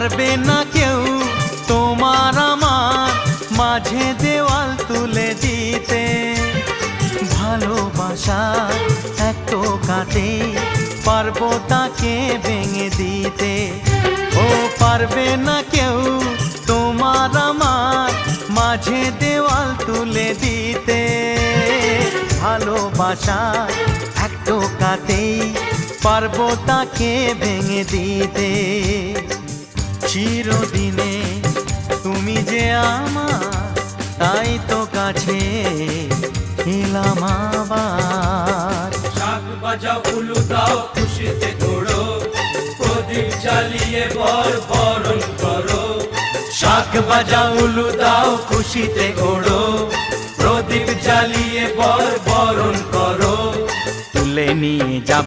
পারবে না কেউ তোমার আমার মাঝে দেওয়াল তুলে দিতে। ভালোবাসার এক টোকাতে পারবো তাকে ভেঙে দিতে। ও পারবে না কেউ তোমার আমার মাঝে দেওয়াল তুলে দিতে। ভালোবাসার এক টোকাতেই পারবো তাকে ভেঙে দিতে। চিরদিনে তুমি যে আমার, তাই তো কাছে এলাম আবার। শাক বাজাও উলু দাও খুশিতে ঘোড়ো, প্রদীপ জ্বালিয়ে বরণ করো। শাক বাজাও উলু দাও খুশিতে ওড়ো, প্রদীপ জ্বালিয়ে বরণ করো। তুলে নিয়ে যাব